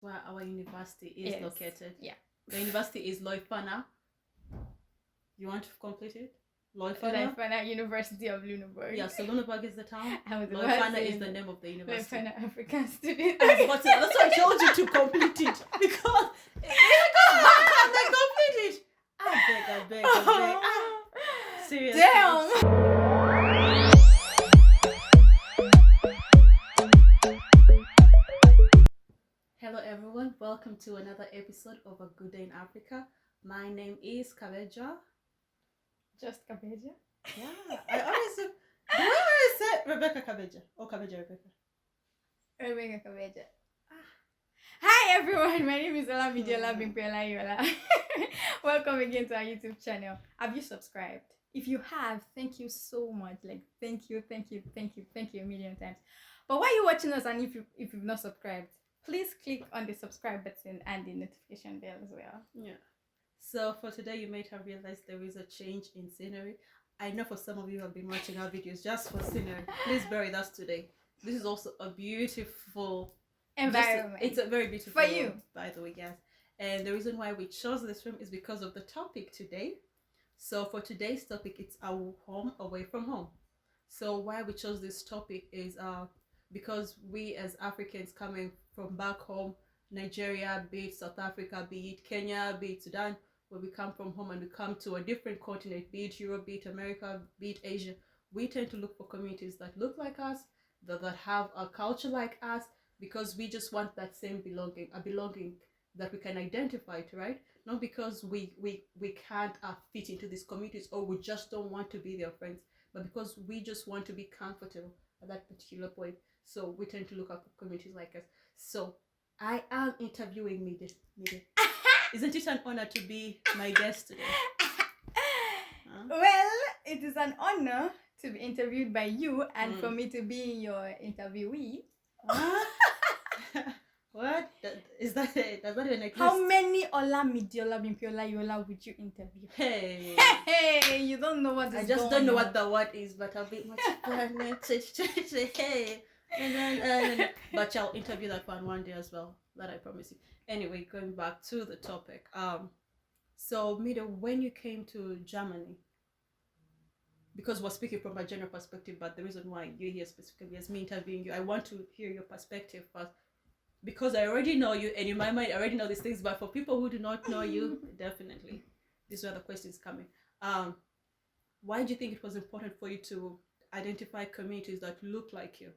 where our university is Yes. located. Yeah. The university is Loifana. You want to complete it? Loifana? Loifana University of Lunenburg. Yeah, so Lunenburg is the town. I was about Loifana to is say the name of the university. Loifana African Student. But that's why I told you to complete it. Because how can they complete it? I beg. Seriously. Damn! Hello everyone, welcome to another episode of A Good Day in Africa. My name is Kabeja. Just Kabeja? Yeah, I always do I always say Rebecca Kabeja or Kabeja Rebecca? Rebecca Kabeja. Hi everyone, my name is Ola Midiola Bimpeola Yola. Welcome again to our YouTube channel. Have you subscribed? If you have, thank you so much. Thank you a million times. But while you're watching us and if you've not subscribed, please click on the subscribe button and the notification bell as well. Yeah. So for today, you might have realized there is a change in scenery. I know for some of you who have been watching our videos just for scenery. Please bear with us today. This is also a beautiful environment. It's a very beautiful for you, room, by the way, yes. And the reason why we chose this room is because of the topic today. So for today's topic, it's our home away from home. So why we chose this topic is because we as Africans coming from back home, Nigeria, be it South Africa, be it Kenya, be it Sudan, where we come from home and we come to a different continent, be it Europe, be it America, be it Asia, we tend to look for communities that look like us, that have a culture like us, because we just want that same belonging, a belonging that we can identify to, right? Not because we can't fit into these communities or we just don't want to be their friends, but because we just want to be comfortable at that particular point. So we tend to look at communities like us. So I am interviewing Mide. Isn't it an honor to be my guest today? Well, it is an honor to be interviewed by you and for me to be your interviewee. What? Is that it? Does that even exist? How many Ola Midiola Bimpeola Yola would you interview? Hey, you don't know what is I just going don't know on. what the word is, but I'll be much hey. And then, but I'll interview that one day as well. That I promise you. Anyway, going back to the topic. So Mida, when you came to Germany, because we're speaking from a general perspective, but the reason why you're here specifically is me interviewing you. I want to hear your perspective first, because I already know you, and in my mind, I already know these things. But for people who do not know you, definitely, these are the questions coming. Why do you think it was important for you to identify communities that look like you?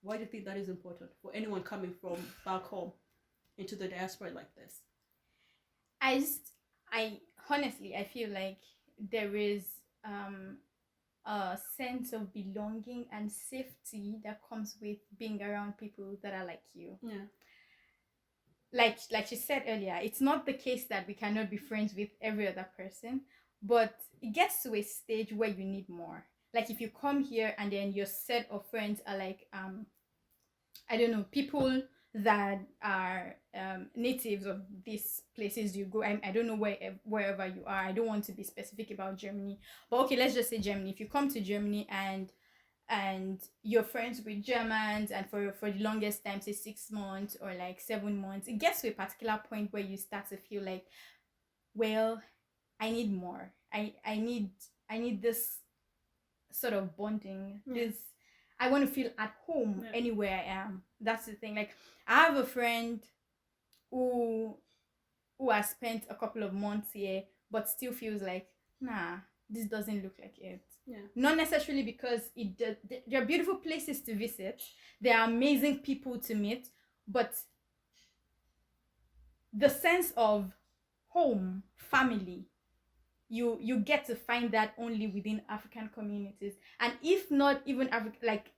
Why do you think that is important for anyone coming from back home into the diaspora like this? I honestly, I feel like there is a sense of belonging and safety that comes with being around people that are like you. Yeah. Like she said earlier, it's not the case that we cannot be friends with every other person, but it gets to a stage where you need more. Like if you come here and then your set of friends are like I don't know, people that are natives of these places you go. I don't know wherever you are. I don't want to be specific about Germany, but okay, let's just say Germany. If you come to Germany and you're friends with Germans and for the longest time, say 6 months or like 7 months, it gets to a particular point where you start to feel like, well, I need more. I need this sort of bonding. I want to feel at home anywhere I am. That's the thing. Like I have a friend who has spent a couple of months here, but still feels like, nah, this doesn't look like it. Yeah. Not necessarily because there are beautiful places to visit, there are amazing people to meet, but the sense of home, family, you get to find that only within African communities. And if not even African, like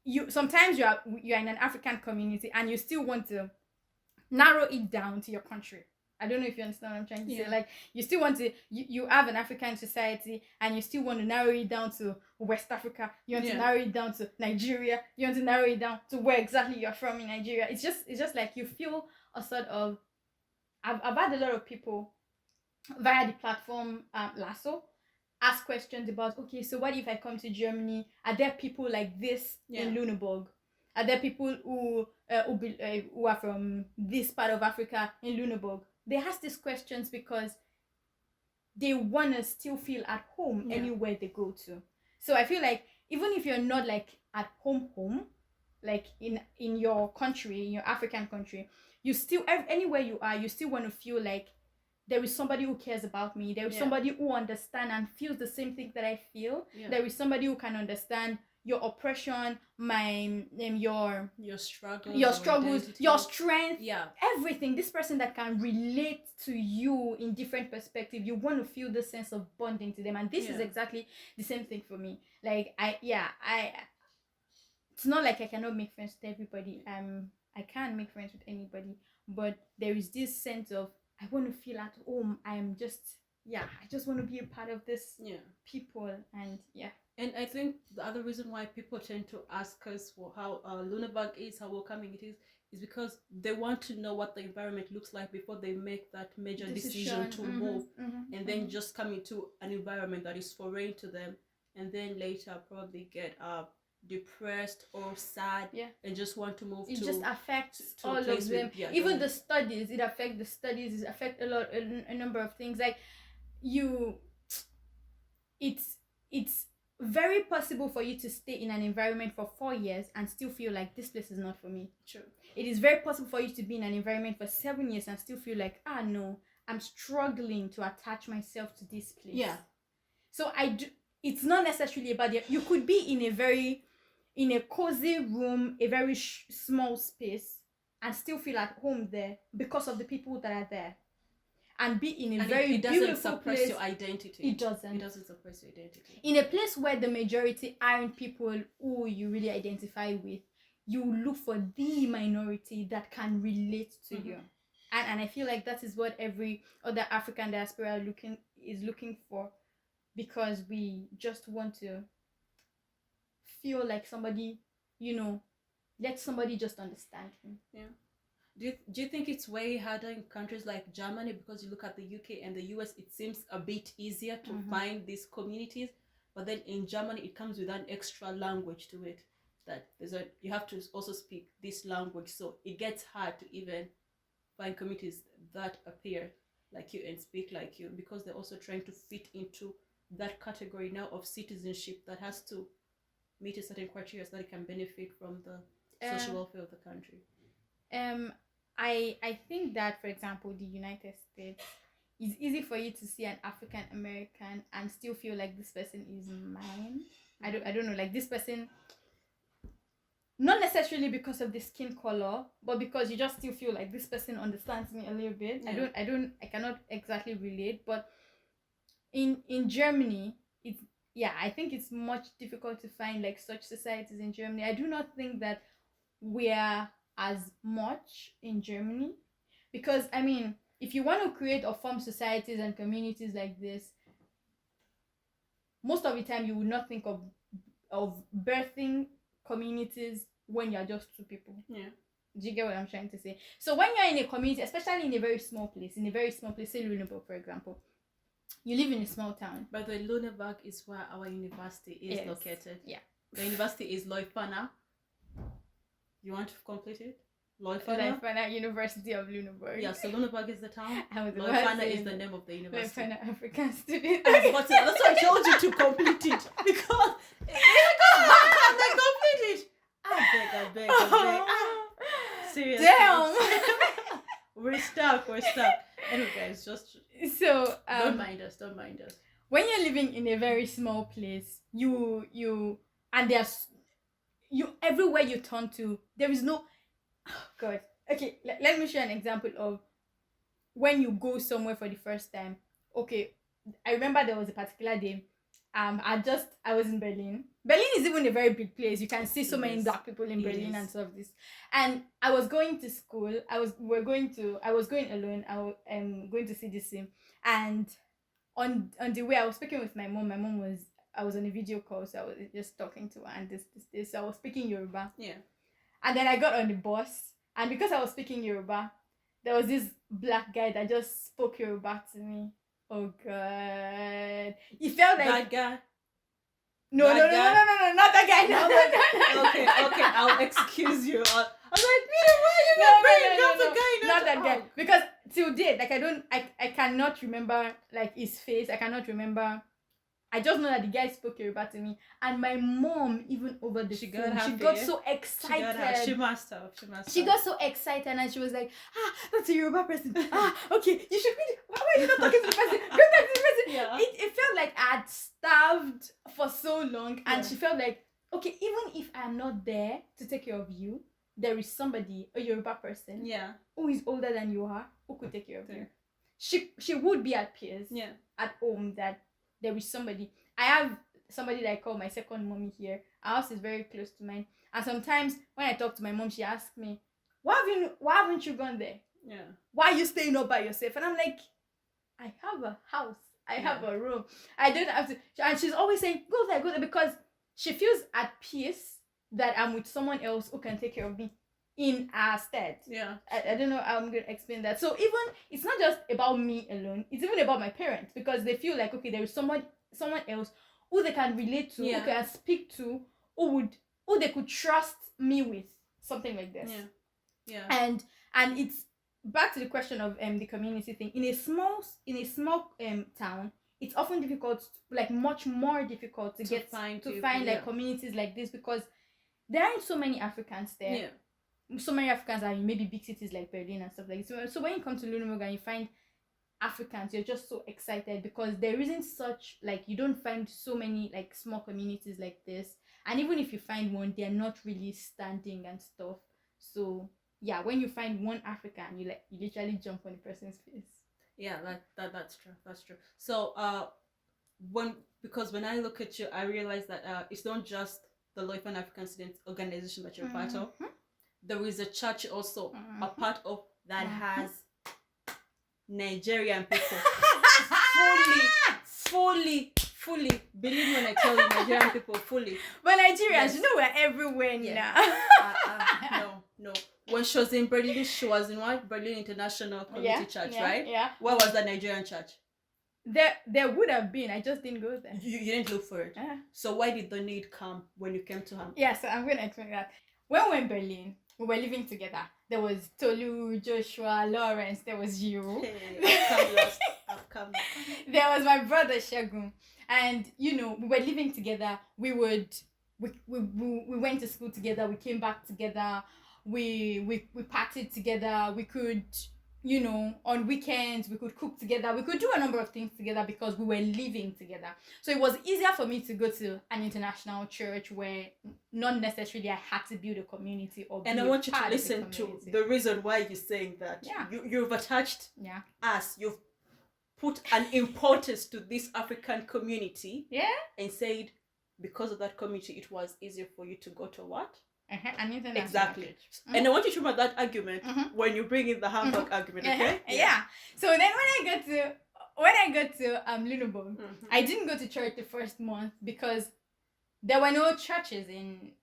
you sometimes you're in an African community and you still want to narrow it down to your country. I don't know if you understand what I'm trying to say. Like you still want to you have an African society and you still want to narrow it down to West Africa. You want to narrow it down to Nigeria. You want to narrow it down to where exactly you're from in Nigeria. It's just like you feel a sort of I've had a lot of people via the platform Lasso ask questions about, okay, so what if I come to Germany? Are there people like this in Lüneburg? Are there people who are from this part of Africa in Lunenburg? They ask these questions because they want to still feel at home anywhere they go to. So I feel like even if you're not like at home, like in your country, in your African country, you still, anywhere you are, you still want to feel like there is somebody who cares about me. There is somebody who understands and feels the same thing that I feel. There is somebody who can understand your oppression, your struggles, your strength, everything. This person that can relate to you in different perspectives. You want to feel the sense of bonding to them, and this is exactly the same thing for me. Like it's not like I cannot make friends with everybody. I can make friends with anybody, but there is this sense of I want to feel at home. I just want to be a part of this people, and And I think the other reason why people tend to ask us how Lunenburg is, how welcoming it is because they want to know what the environment looks like before they make that major decision to move, and then just come into an environment that is foreign to them, and then later probably get depressed or sad and just want to move. It just affects all of them. Even the studies, it affects the studies. It affects a number of things. Like it's very possible for you to stay in an environment for 4 years and still feel like this place is not for me. True. It is very possible for you to be in an environment for 7 years and still feel like, no, I'm struggling to attach myself to this place. Yeah. So it's not necessarily about you could be in a cozy room, a very small space, and still feel at home there because of the people that are there. And be in a very beautiful place. It doesn't suppress your identity. It doesn't. It doesn't suppress your identity. In a place where the majority aren't people who you really identify with, you look for the minority that can relate to you. And I feel like that is what every other African diaspora is looking for, because we just want to feel like somebody, let somebody just understand him. Yeah. Do you think it's way harder in countries like Germany, because you look at the UK and the US, it seems a bit easier to find these communities, but then in Germany it comes with an extra language to it, that you have to also speak this language, so it gets hard to even find communities that appear like you and speak like you, because they're also trying to fit into that category now of citizenship that has to meet a certain criteria so that it can benefit from the social welfare of the country. I think that, for example, the United States, it's easy for you to see an African American and still feel like this person is mine. I don't know, like this person, not necessarily because of the skin color, but because you just still feel like this person understands me a little bit. I cannot exactly relate, but in Germany, I think it's much difficult to find like such societies in Germany. I do not think that we are as much in Germany, because if you want to create or form societies and communities like this, most of the time you would not think of birthing communities when you're just two people. Yeah. Do you get what I'm trying to say? So when you're in a community, especially in a very small place, say Lunenburg, for example, you live in a small town. By the way, Lunenburg is where our university is located. Yeah. The university is Leuphana. You want to complete it? Leuphana University of Lunenburg. Yeah, so Lunenburg is the town. Leuphana is the name of the university. Leuphana African student. That's why I told you to complete it, because how can they complete it? I beg. Seriously. Damn. We're stuck. Anyway, guys, just so don't mind us. When you're living in a very small place, and there's everywhere you turn to, there is no. Oh God. Okay, let me share an example of when you go somewhere for the first time. Okay, I remember there was a particular day. I was in Berlin. Berlin is even a very big place. You can see so many black people in Berlin and stuff. And I was going to school. I was going alone. Going to see this thing. And on the way, I was speaking with my mom. I was on a video call, so I was just talking to her, and this. So I was speaking Yoruba. Yeah. And then I got on the bus, and because I was speaking Yoruba, there was this black guy that just spoke Yoruba to me. Oh God! It felt like that guy. No, That no, no, no, guy? no, no, no, not that guy. No, I was no, like, no, no, okay, no. okay, I'll excuse you. I was like, Peter, why are you No, not no, bringing no, down no, the no, guy? not that guy. Oh. Because till date, like I cannot remember like his face. I cannot remember. I just know that the guy spoke Yoruba to me, and my mom, even over the She got phone, she happy, got yeah? so She got her. excited. She must have. She must She have. got so excited, and she was like, that's a Yoruba person. Okay, you should be. Why are you not talking to the person? Go talk to the person. Yeah. It felt like I had starved for so long, and Yeah. she felt like, okay, even if I'm not there to take care of you, there is somebody, a Yoruba person, Yeah. who is older than you are, who could take care of Yeah. you. She would be at peace, Yeah. at home, that there is somebody. I have somebody that I call my second mommy here. Our house is very close to mine, and sometimes when I talk to my mom, she asks me, why haven't you gone there? Yeah. Why are you staying up by yourself? And I'm like, I have a house, I have a room, I don't have to. And she's always saying, go there, because she feels at peace that I'm with someone else who can take care of me in our stead. Yeah. I don't know how I'm going to explain that. So even, it's not just about me alone, it's even about my parents, because they feel like, okay, there is someone else who they can relate to, Yeah. who can speak to, who they could trust me with, something like this. Yeah. And it's back to the question of the community thing. In a small town, it's often difficult, like much more difficult to find like communities like this, because there aren't so many Africans there. Yeah. So many Africans are in maybe big cities like Berlin and stuff like this. So when you come to Lunenburg and you find Africans, you're just so excited, because there isn't such, like, you don't find so many like small communities like this. And even if you find one, they're not really standing and stuff. So yeah, when you find one African, you literally jump on the person's face. Yeah, that's true. So because when I look at you, I realize that it's not just the Loipan African Student Organization that you're part of. There is a church also a part of that has Nigerian people fully. Believe me when I tell you, Nigerian people fully. But Nigerians, you know, we're everywhere now. No. When she was in Berlin, she was in what? Berlin International Community Church, right? Yeah. Where was that Nigerian church? There would have been. I just didn't go there. You didn't look for it. So why did the need come when you came to her? Yeah, so I'm going to explain that. When we were in Berlin, we were living together. There was Tolu, Joshua, Lawrence. There was you. Hey, I've come last. There was my brother Shagun. And, you know, we were living together. We went to school together. We came back together. We partied together. We could, you know, on weekends, we could cook together. We could do a number of things together because we were living together. So it was easier for me to go to an international church where not necessarily I had to build a community or. And I want you to listen to the reason why you're saying that. Yeah. You've attached us. You've put an importance to this African community. Yeah. And said because of that community, it was easier for you to go to what? Exactly. Mm-hmm. And I want you to remember that argument when you bring in the Hamburg argument, okay? Yeah. So then when I got to Lunenburg, I didn't go to church the first month because there were no churches in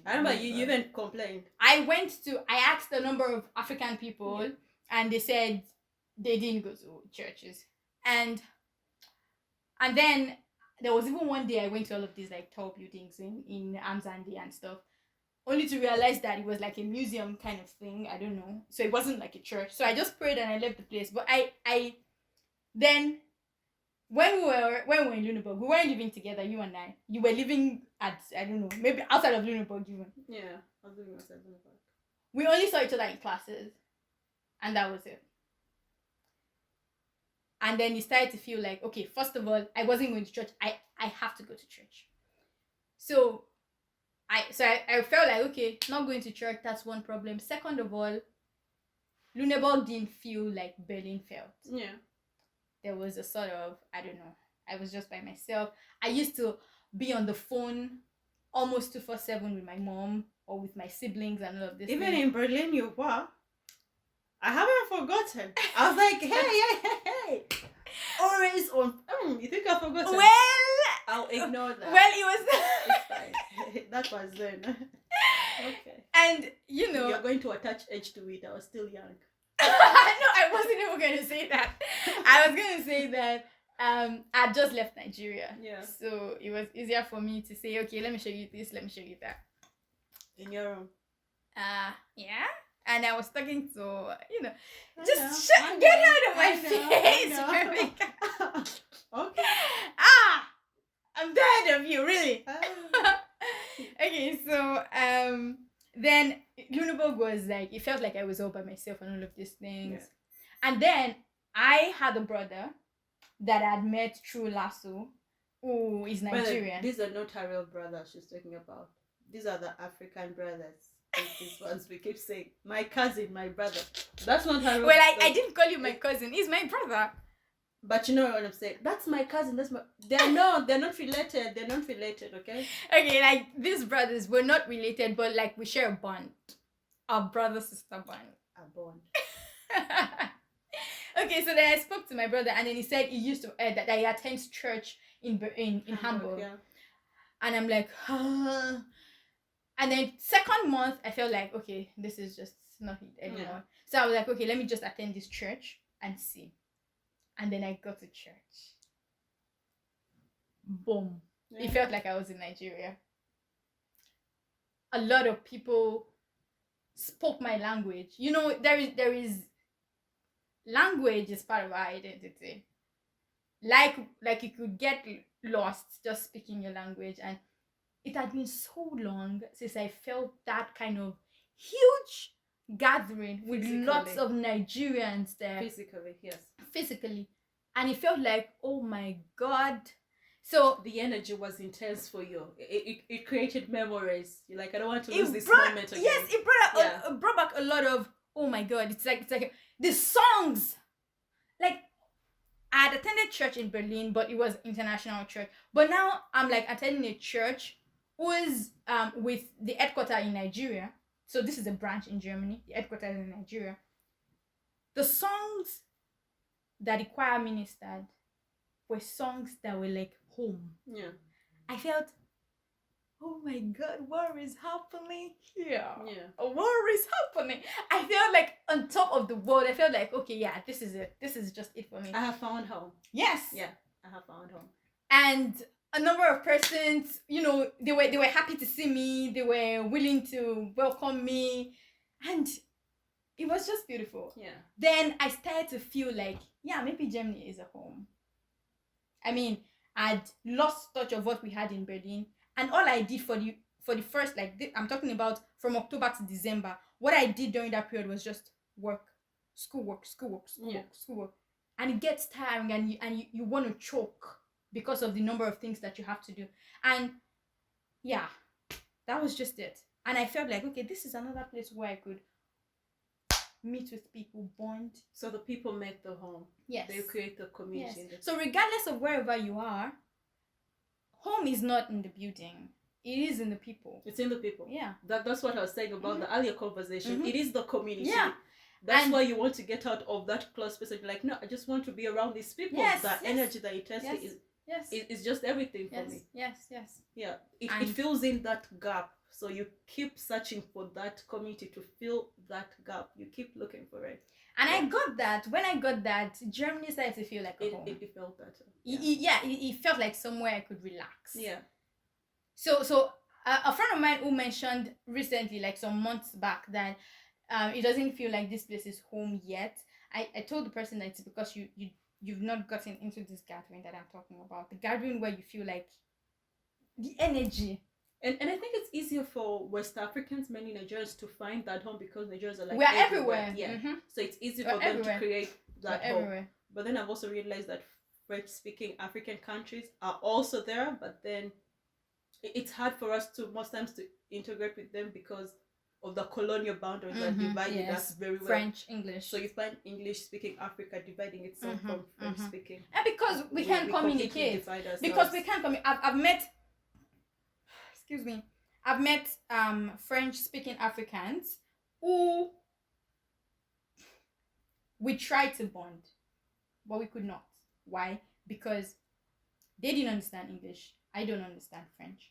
I remember you even complained. I asked a number of African people and they said they didn't go to churches. And then there was even one day I went to all of these like tall buildings in Amzandi and stuff, only to realize that it was like a museum kind of thing. I don't know. So it wasn't like a church. So I just prayed and I left the place. But I then when we were in Lunenburg, we weren't living together, you and I. You were living at, I don't know, maybe outside of Lunenburg even. Yeah, I was living outside Lunenburg. We only saw each other in classes. And that was it. And then it started to feel like, okay, first of all, I wasn't going to church. I have to go to church. So I felt like, okay, not going to church, that's one problem. Second of all, Lunenburg didn't feel like Berlin felt. Yeah. There was a sort of, I don't know, I was just by myself. I used to be on the phone almost 24/7 with my mom or with my siblings and all of this. Even in Berlin, you were. I haven't forgotten. I was like, hey. Always on. You think I've forgotten? Well, I'll ignore that. Well, it was. It's fine. That was then. Okay. And, you know. You're going to attach age to it. I was still young. No, I wasn't even going to say that. I was going to say that I just left Nigeria. Yeah. So it was easier for me to say, okay, let me show you this, let me show you that. In your room. Yeah. And I was talking to, I get know, out of my face, I know. Rebecca. Okay. I'm tired of you, really. Ah. Okay, so then Lunenburg was like, it felt like I was all by myself and all of these things. Yeah. And then I had a brother that I had met through Lasso, who is Nigerian. These are not her real brothers she's talking about. These are the African brothers. These ones we keep saying. My cousin, my brother. That's not her real. Well, I didn't call you my cousin. He's my brother. But you know what I'm saying. That's my cousin. They're not related. They're not related, okay? Okay, like these brothers, we're not related, but like we share a bond. Our brother-sister bond. A bond. Okay, so then I spoke to my brother, and then he said he used to that he attends church in Hamburg. Yeah. And I'm like, and then second month I felt like, okay, this is just not it anymore. Yeah. So I was like, okay, let me just attend this church and see. And then I got to church. Boom. Yeah. It felt like I was in Nigeria. A lot of people spoke my language. You know, there is language is part of our identity. Like you could get lost just speaking your language, and it had been so long since I felt that kind of huge gathering with lots of Nigerians there. Physically, yes. Physically. And it felt like, oh my God. So the energy was intense for you. It created memories. You're like, I don't want to lose this moment again. Yes, it brought back a lot of, oh my God. It's like the songs. Like, I had attended church in Berlin, but it was international church. But now I'm like attending a church who's with the headquarters in Nigeria. So this is a branch in Germany. The headquarters in Nigeria. The songs that the choir ministered were songs that were like home. Yeah. I felt, oh my God, war is happening here. Yeah. A war is happening. I felt like on top of the world. I felt like, okay, yeah, this is it. This is just it for me. I have found home. Yes. Yeah, I have found home. And a number of persons, you know, they were happy to see me. They were willing to welcome me. And it was just beautiful. Yeah. Then I started to feel like, yeah, maybe Germany is a home. I mean, I'd lost touch of what we had in Berlin. And all I did for the first, like, I'm talking about from October to December, what I did during that period was just work, schoolwork. And it gets tiring, and you want to choke because of the number of things that you have to do. And yeah, that was just it. And I felt like, okay, this is another place where I could meet with people, bond. So the people make the home. Yes. They create the community. Yes. So regardless of wherever you are, home is not in the building. It is in the people. It's in the people. Yeah. That's what I was saying about the earlier conversation. It is the community. Yeah. That's why you want to get out of that close space. And you're like, no, I just want to be around these people. Yes. That energy, that intensity is just everything for me. Yes. Yeah. It fills in that gap. So you keep searching for that community to fill that gap. You keep looking for it. And I got that. When I got that, Germany started to feel like a home. It felt better. It felt like somewhere I could relax. Yeah. So a friend of mine who mentioned recently, like some months back, that it doesn't feel like this place is home yet. I told the person that it's because you've not gotten into this gathering that I'm talking about. The gathering where you feel like the energy. And I think it's easier for West Africans, many Nigerians, to find that home because Nigerians are like we're everywhere. Yeah. Mm-hmm. So it's easy for them to create that home. Everywhere. But then I've also realized that French-speaking African countries are also there, but then it's hard for us to most times to integrate with them because of the colonial boundaries that divided us very well. French, English. So you find English-speaking Africa dividing itself from French-speaking. And because we can't communicate. Because we can't communicate. I've met French-speaking Africans who we tried to bond, but we could not. Why? Because they didn't understand English. I don't understand French.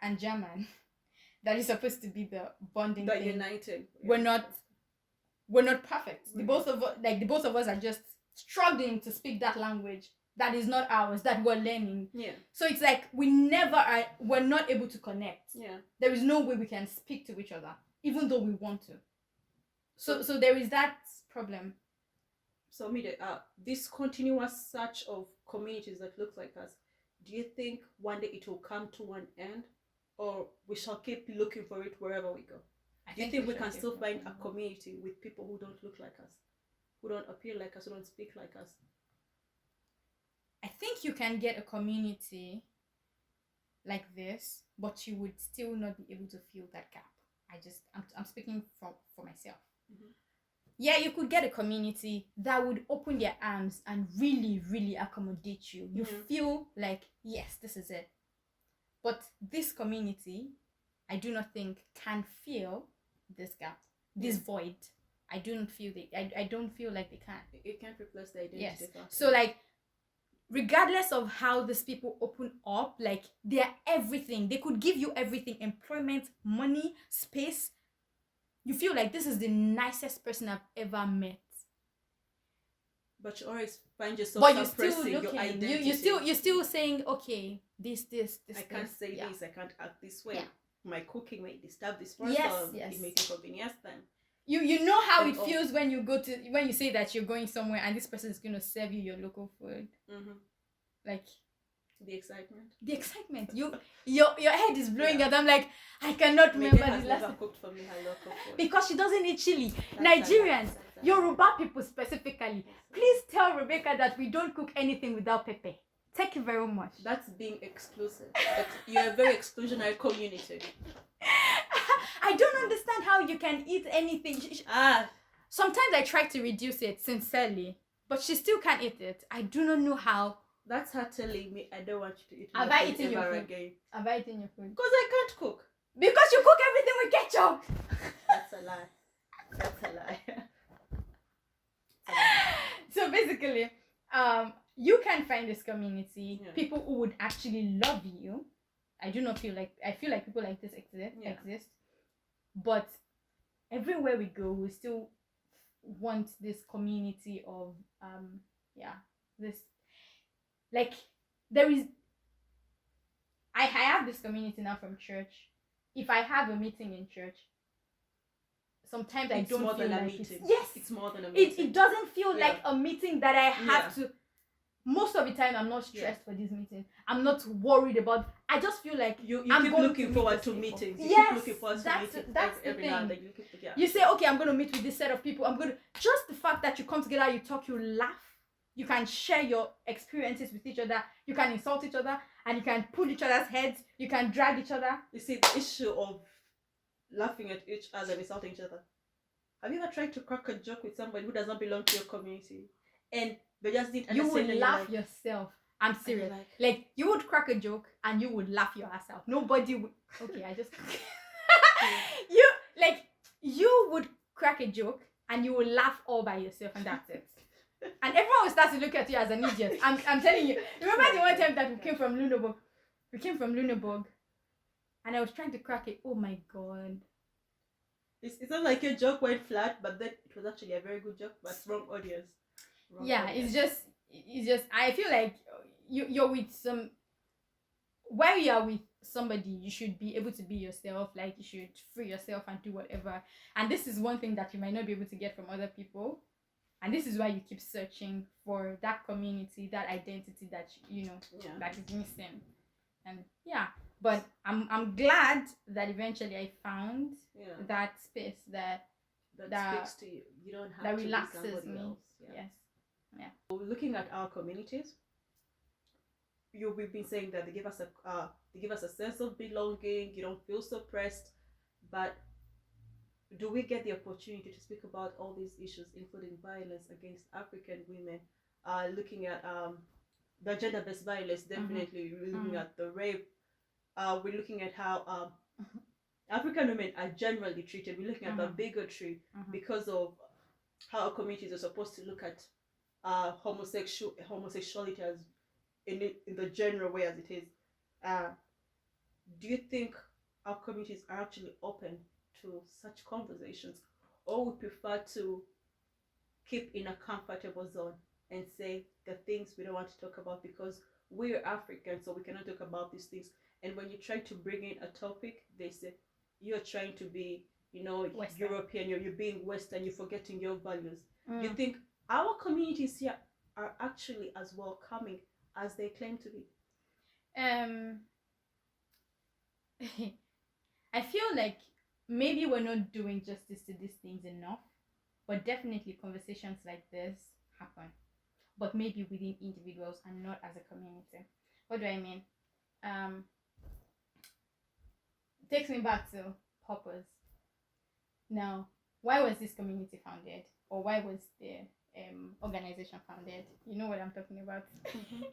And German, that is supposed to be the bonding that thing. united. We're not perfect. The both of us are just struggling to speak that language that is not ours, that we're learning. Yeah. So it's like we're not able to connect. Yeah. There is no way we can speak to each other, even though we want to. So there is that problem. So this continuous search of communities that look like us, do you think one day it will come to an end, or we shall keep looking for it wherever we go? Do you think we can still find a community with people who don't look like us, who don't appear like us, who don't speak like us? I think you can get a community like this, but you would still not be able to fill that gap. I'm speaking for myself. Mm-hmm. Yeah, you could get a community that would open their arms and really, really accommodate you. You feel like, yes, this is it. But this community, I do not think can fill this gap, this void. I don't feel I don't feel like they can. It can't replace the identity. Yes. Factor. So like, regardless of how these people open up, like they're everything. They could give you everything: employment, money, space. You feel like this is the nicest person I've ever met. But you always find yourself suppressing your identity. You're still saying, okay, this. I can't say this. I can't act this way. Yeah. My cooking may disturb this person. Yes. It may inconvenience them. You know how it feels when you say that you're going somewhere and this person is going to serve you your local food. Mm-hmm. Like the excitement. Your head is blowing and I'm like, I cannot remember this last time. Cooked for me her local food. Because she doesn't eat chili. Nigerians, Yoruba people specifically, please tell Rebecca that we don't cook anything without pepper. Thank you very much. That's being exclusive. You're a very exclusionary community. I don't understand how you can eat anything. Sometimes I try to reduce it sincerely, but she still can't eat it. I do not know how. That's her telling me I don't want you to eat Have I eaten your food? Again. Have I eaten your food? Because I can't cook. Because you cook everything with ketchup. That's a lie. That's a lie. So basically, you can find this community, people who would actually love you. I feel like people like this exist. But everywhere we go, we still want this community of this, like, there is, I have this community now from church. If I have a meeting in church, sometimes I don't feel like it's more than a meeting. It doesn't feel like a meeting that I have to. Most of the time, I'm not stressed for this meeting. I'm not worried about. I just feel like you keep looking forward to meetings. You keep looking forward to meetings. That's the every thing. now and then you say, okay, I'm going to meet with this set of people. Just the fact that you come together, you talk, you laugh, you can share your experiences with each other. You can insult each other, and you can pull each other's heads. You can drag each other. You see, the issue of laughing at each other and insulting each other. Have you ever tried to crack a joke with somebody who does not belong to your community, and they just didn't understand? You would laugh yourself. I'm serious. Like you would crack a joke and you would laugh your ass out. Nobody would. Okay, I just. You would crack a joke and you would laugh all by yourself, and that's it. And everyone will start to look at you as an idiot. I'm telling you. Remember the one time that we came from Lunenburg? We came from Lunenburg, and I was trying to crack it. Oh my god. It's not like your joke went flat, but then it was actually a very good joke, but wrong audience. It's just I feel like you're with some. While you are with somebody, you should be able to be yourself. Like you should free yourself and do whatever. And this is one thing that you might not be able to get from other people. And this is why you keep searching for that community, that identity that that is missing. And but I'm glad that eventually I found that space that speaks to you. You don't have that to relaxes be somebody me. else. Yes. Yeah. Looking at our communities, we've been saying that they give us a sense of belonging. You don't feel suppressed, but do we get the opportunity to speak about all these issues, including violence against African women? Looking at the gender-based violence, definitely. We're looking at the rape. We're looking at how African women are generally treated. We're looking at the bigotry because of how our communities are supposed to look at homosexuality as in the general way as it is. Do you think our communities are actually open to such conversations, or would prefer to keep in a comfortable zone? and say the things we don't want to talk about because we're African, so we cannot talk about these things. And when you try to bring in a topic, they say you're trying to be, Western. European, you're being Western, you're forgetting your values. You Mm. think our communities here are actually as welcoming as they claim to be? Um, I feel like maybe we're not doing justice to these things enough, but definitely conversations like this happen, but maybe within individuals and not as a community. What do I mean? Um, takes me back to purpose. Now, why was this community founded, or why was the organization founded? You know what I'm talking about. Mm-hmm.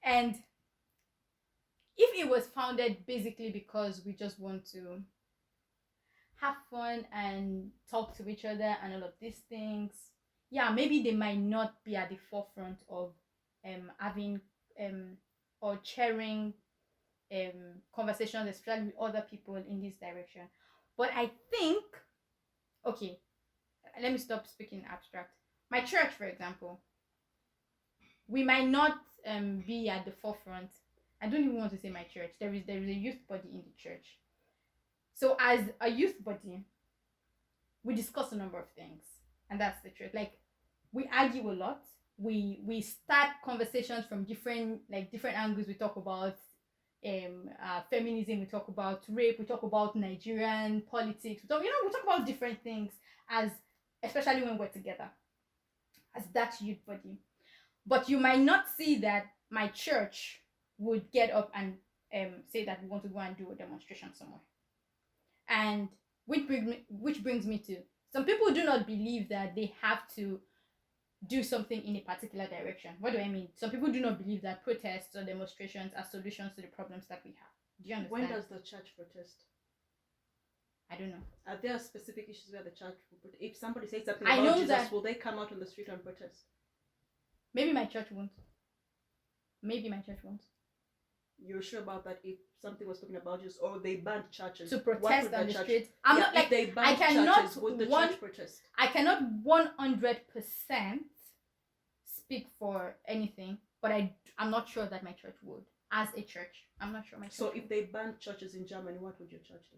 And if it was founded basically because we just want to have fun and talk to each other and all of these things, yeah, maybe they might not be at the forefront of having or sharing conversations, especially with other people in this direction. But I think, okay, let me stop speaking abstract. My church, for example, we might not be at the forefront. I don't even want to say my church. There is a youth body in the church. So as a youth body, we discuss a number of things, and that's the truth. Like, we argue a lot. We start conversations from different angles. We talk about feminism. We talk about rape. We talk about Nigerian politics. We talk about different things, as especially when we're together as that youth body. But you might not see that my church would get up and say that we want to go and do a demonstration somewhere. And which brings me to, some people do not believe that they have to do something in a particular direction. What do I mean? Some people do not believe that protests or demonstrations are solutions to the problems that we have. Do you understand? When does the church protest? I don't know. Are there specific issues where the church will protest? If somebody says something about Jesus, will they come out on the street and protest? Maybe my church won't. Maybe my church won't. You're sure about that? If something was talking about Jesus, or they banned churches to protest on the street, I'm not like, if they banned churches, would the church protest? I cannot 100% speak for anything, but I'm not sure that my church would. As a church, I'm not sure my church. So if they banned churches in Germany, what would your church do?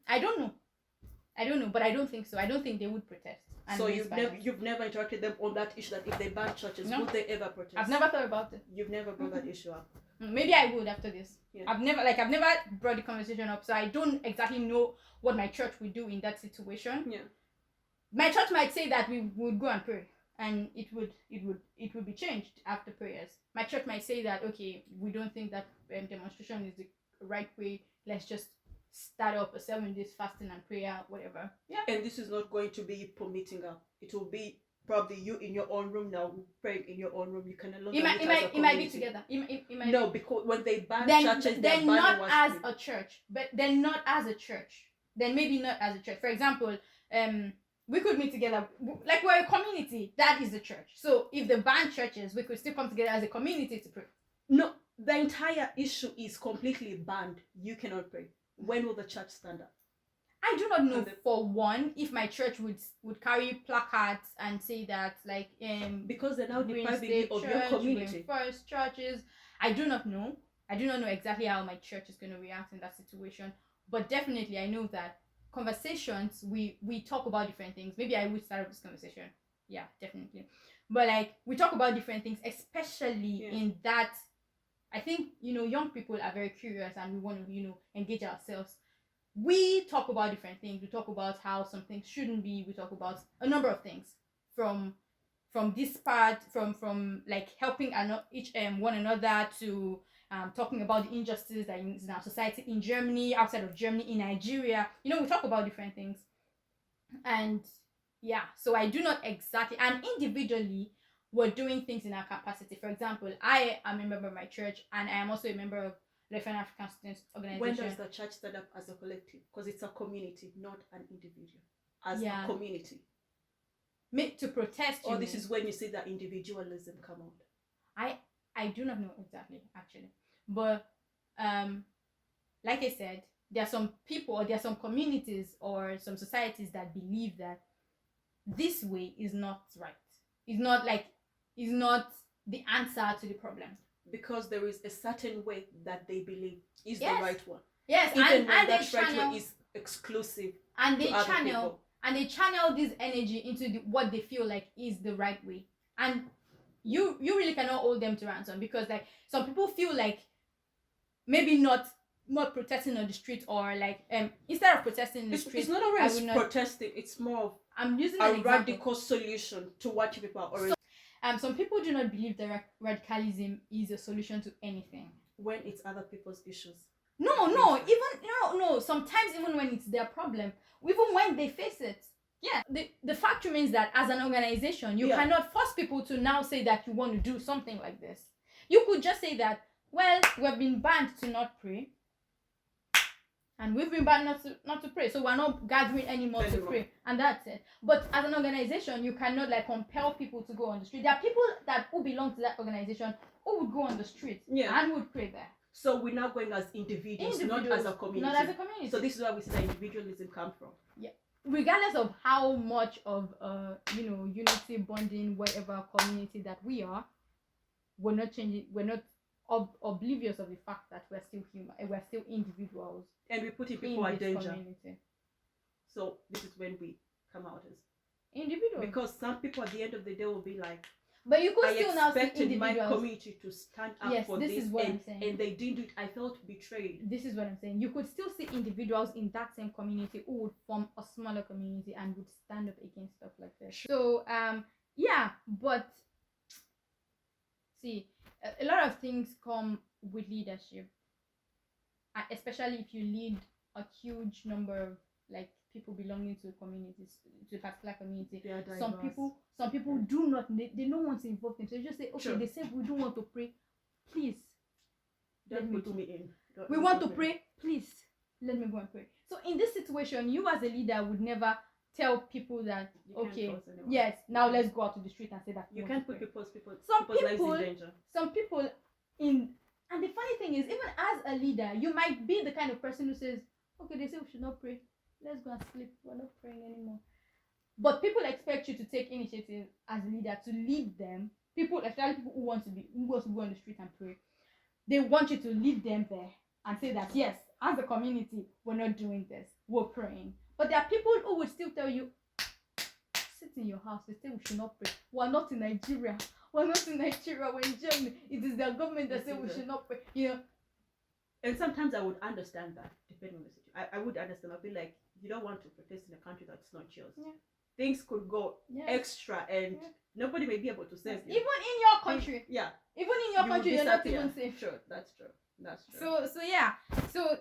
I don't know, but I don't think so. I don't think they would protest. So you've never interacted them on that issue, that if they ban churches, would they ever protest? I've never thought about it. You've never brought that issue up? Maybe I would after this. Yeah. I've never brought the conversation up, so I don't exactly know what my church would do in that situation. Yeah. My church might say that we would go and pray, and it would be changed after prayers. My church might say that, okay, we don't think that demonstration is the right way. Let's just start up a 7 days fasting and prayer, whatever. Yeah. And this is not going to be permitting her. It will be probably you in your own room now, praying in your own room. You can no longer it might be together. No, because when they ban churches, then not as a church. But then not as a church. Then maybe not as a church. For example, we could meet together. Like, we're a community. That is the church. So if they ban churches, we could still come together as a community to pray. No, the entire issue is completely banned. You cannot pray. When will the church stand up? I do not know, for one, if my church would carry placards and say that, like, because they're now depriving you of your community. First churches. I do not know exactly how my church is going to react in that situation. But definitely, I know that conversations, we talk about different things. Maybe I would start up this conversation. Yeah, definitely. But, like, we talk about different things, especially in that. I think, young people are very curious and we want to, engage ourselves. We talk about different things. We talk about how some things shouldn't be. We talk about a number of things from this part, from like helping one another, to talking about the injustice that is in our society in Germany, outside of Germany, in Nigeria. We talk about different things. And yeah, so I do not exactly, and individually, we're doing things in our capacity. For example, I am a member of my church, and I am also a member of the African Students Organization. When does the church stand up as a collective? Because it's a community, not an individual. As a community. To protest. Or this is when you see that individualism come out. I do not know exactly, actually. But like I said, there are some people, or there are some communities or some societies that believe that this way is not right. It's not like is not the answer to the problem. Because there is a certain way that they believe is Yes. the right one. Yes, Even and when they that right channel way is exclusive and they to other channel people. and they channel this energy into what they feel like is the right way. And you really cannot hold them to ransom, because like some people feel like maybe not protesting on the street, or like instead of protesting in the street, It's not always protesting. It's more of I'm using a an example. radical solution to what people are already. Some people do not believe that radicalism is a solution to anything. When it's other people's issues. No. Sometimes even when it's their problem, even when they face it. Yeah. The fact remains that as an organization, you cannot force people to now say that you want to do something like this. You could just say that, well, we've been banned to not pray. And we've been banned not to pray, so we're not gathering anymore to pray, and that's it. But as an organization, you cannot like compel people to go on the street. There are people who belong to that organization who would go on the street and would pray there. So we're now going as individuals, not as a community. Not as a community. So this is where we see that individualism comes from. Yeah. Regardless of how much of unity, bonding, whatever community that we are, we're not changing. We're not oblivious of the fact that we're still human. We're still individuals. And we put people at danger. Community. So this is when we come out as individuals. Because some people at the end of the day will be like, but you could I still now see expected my individuals. community to stand up for this, is what I'm saying. And they didn't do it. I felt betrayed. This is what I'm saying. You could still see individuals in that same community who would form a smaller community and would stand up against stuff like this. So but see, a lot of things come with leadership, especially if you lead a huge number of like people belonging to communities, to a particular community. Some people do not, they don't want to involve themselves. They just say, okay, they say we don't want to pray, please don't put me in. We want to pray, please let me go and pray. So in this situation, you as a leader would never tell people that yes, now let's go out to the street and say that you can't put people's lives in danger. Some people and the funny thing is, even as a leader, you might be the kind of person who says, okay, they say we should not pray, let's go and sleep, we're not praying anymore. But people expect you to take initiative as a leader to lead them. People, especially people who want to go on the street and pray, they want you to lead them there and say that yes, as a community, we're not doing this, we're praying. But there are people who will still tell you, sit in your house, they say we should not pray. We're not in Nigeria. We're not in Nigeria, we're in Germany. It is their government that says we should not pray. And sometimes I would understand that, depending on the situation. I would understand. I'd be like, you don't want to protest in a country that's not yours. Yeah. Things could go extra and nobody may be able to sense it. Even in your country. Even in your country, you're not even safe. Sure, that's true. So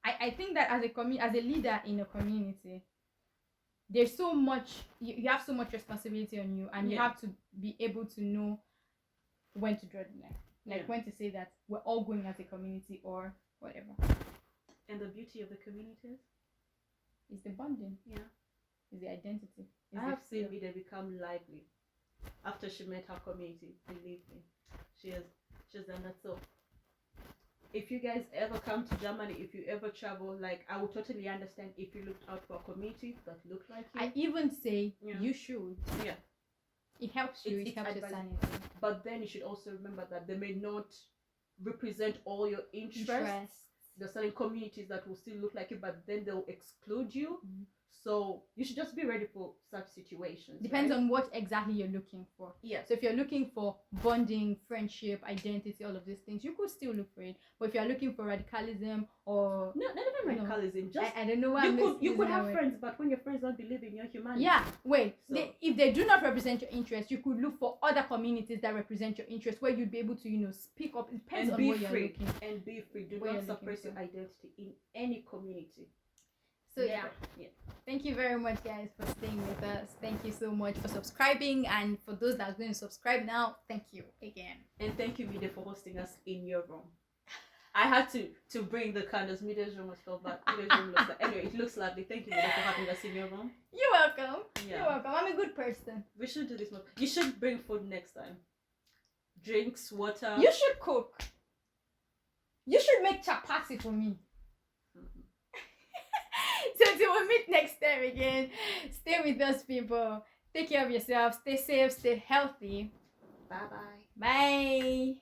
I think that as a leader in a community, there's so much, you have so much responsibility on you, and you have to be able to know when to draw the line. When to say that we're all going as a community or whatever. And the beauty of the communities is the bonding. Is the identity. I have seen Vida become lively after she met her community. Believe me, she's done that. So if you guys ever come to Germany, if you ever travel, like, I would totally understand if you looked out for a community that looked like you. I even say you should. Yeah. It helps you. It helps your sanity. But then you should also remember that they may not represent all your interests. There's certain communities that will still look like you, but then they'll exclude you. Mm-hmm. So you should just be ready for such situations. Depends on what exactly you're looking for. Yeah. So if you're looking for bonding, friendship, identity, all of these things, you could still look for it. But if you're looking for radicalism or not even radicalism, just I don't know why you could have friends, but when your friends don't believe in your humanity. Yeah. Wait. So, if they do not represent your interests, you could look for other communities that represent your interests, where you'd be able to speak up. It depends on what you're looking. And be free. Do not suppress your identity in any community. So yeah. Thank you very much, guys, for staying with us. Thank you so much for subscribing, and for those that are going to subscribe now, thank you again. And thank you, Mida, for hosting us in your room. I had to bring the candles. Mida's room was filled, but Mida's room looks like, anyway, it looks lovely. Thank you, Mida, for having us in your room. You're welcome. You're welcome. I'm a good person. We should do this more. You should bring food next time. Drinks, water. You should cook. You should make chapati for me. So until we meet next time again, stay with us, people. Take care of yourself. Stay safe. Stay healthy. Bye bye. Bye.